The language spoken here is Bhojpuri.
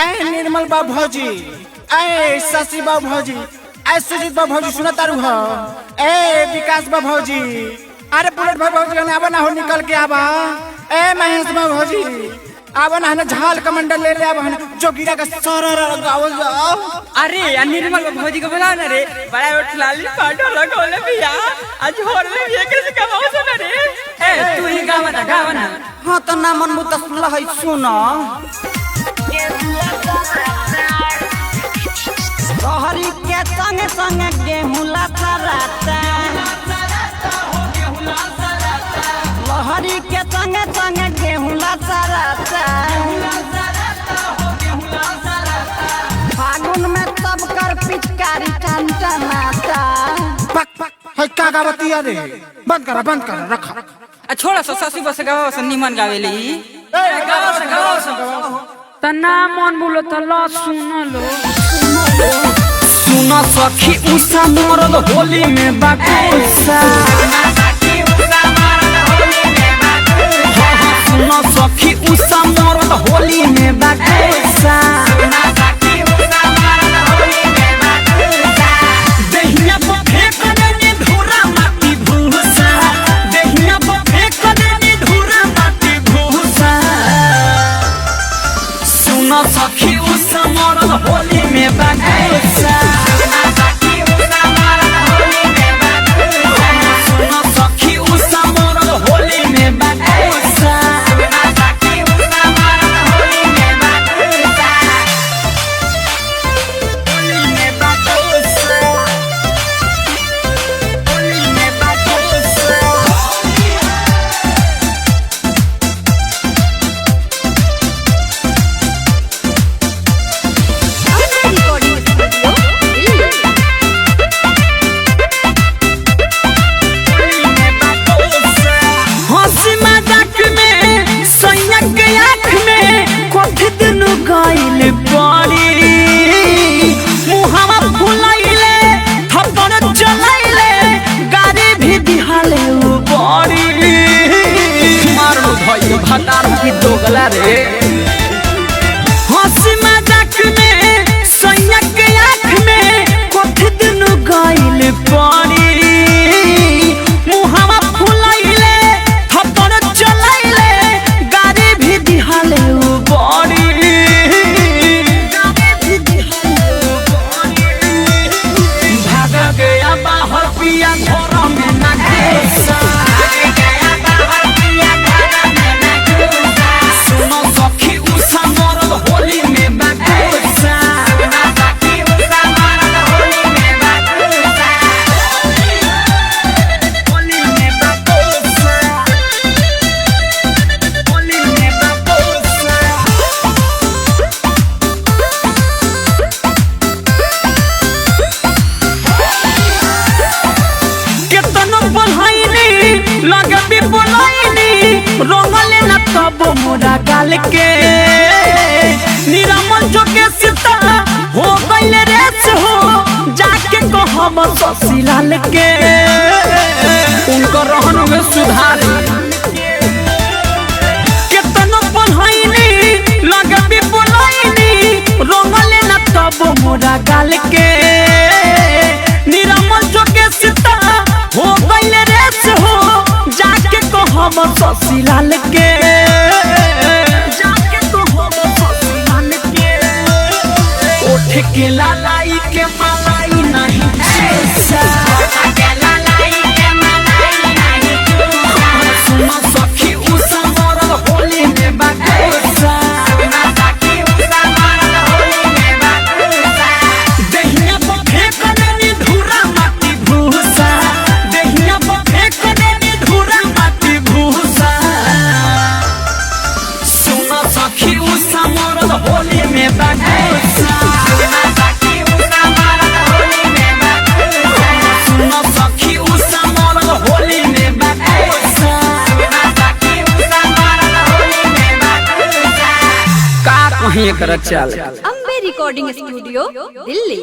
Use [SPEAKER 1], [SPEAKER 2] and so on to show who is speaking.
[SPEAKER 1] ऐ निर्मल बा भौजी, ऐ शशि बा भौजी, ऐ सुजीत बा भौजी, सुना तारू हो? ऐ विकास बा भौजी, अरे बुलेट भाई भौजी आवा ना हो, निकल के आवा। ऐ महेश बा भौजी, आवा ना है झाल कमंडल ले आवा है जोगिरा का सारा गावल जाओ।
[SPEAKER 2] अरे यार निर्मल बा भौजी को बुलाओ ना रे, बड़ा उठलाली पाटो लगोले भैया, आज होर में ये कैसे कमाओ सुना रे। ए तू ही गावा ना।
[SPEAKER 1] हां तो ना मन मुत लहै सुनो।
[SPEAKER 3] तोहरी के संगे संगे गेहूं लसराता, लहरी के संगे संगे गेहूं लसराता, फागुन में सब कर पिचकारी टनटनाता।
[SPEAKER 1] पक पक है का गावती रे, बंद कर रखा।
[SPEAKER 2] आ छोड़ा सो ससी बस गावा से निमन गावेली।
[SPEAKER 1] ए गावा से
[SPEAKER 2] तना मन बोलो त ल सुन लो।
[SPEAKER 3] सुनो सखी उषा मरद होली में बाकुसा, सुनो सखी उषा मरद होली में बाकुसा, दहिया पर फेंक देनी धूरा माटी भूसा, दहिया पर फेंक देनी धूरा माटी भूसा। सुनो सखी उषा मरद होली में बाकुसा, दोगला रे हंसी मजाक में सैया के आँख में कथी दिन गइल पड़ी, मुहावा फुलाइले थप्पड़ चलाइले गाड़ी भी दिहाले उ बड़ी, भाग गया बाहर पिया घर में ना घुसा, रोगले न तब मोरा गाल के निरामल जो के सीता हो गइल रेस हो, जाके कहब शशि लाल के उनको रहन में सुधार। केतनो पढ़ाइनी लगबी बोलाइनी, रोगले न तब मोरा गाल के निरामल जो के सीता हो गइल रेस हो, जाके कहब शशि लाल के, जाके कहब शशि लाल के। उठ के लालाई के मलाई नहीं चूसा, सुनो सखी उषा मरद होली में बाकुसा, दहिया पर फेंक देनी धूरा माटी भूसा, दहिया पर फेंक देनी धूरा माटी भूसा। सुनो सखी उषा मरद होली में बाकुसा, सुनो सखी उषा मरद होली में बाकुसा। का कहीं कर चल
[SPEAKER 4] अम्बे रिकॉर्डिंग स्टूडियो दिल्ली।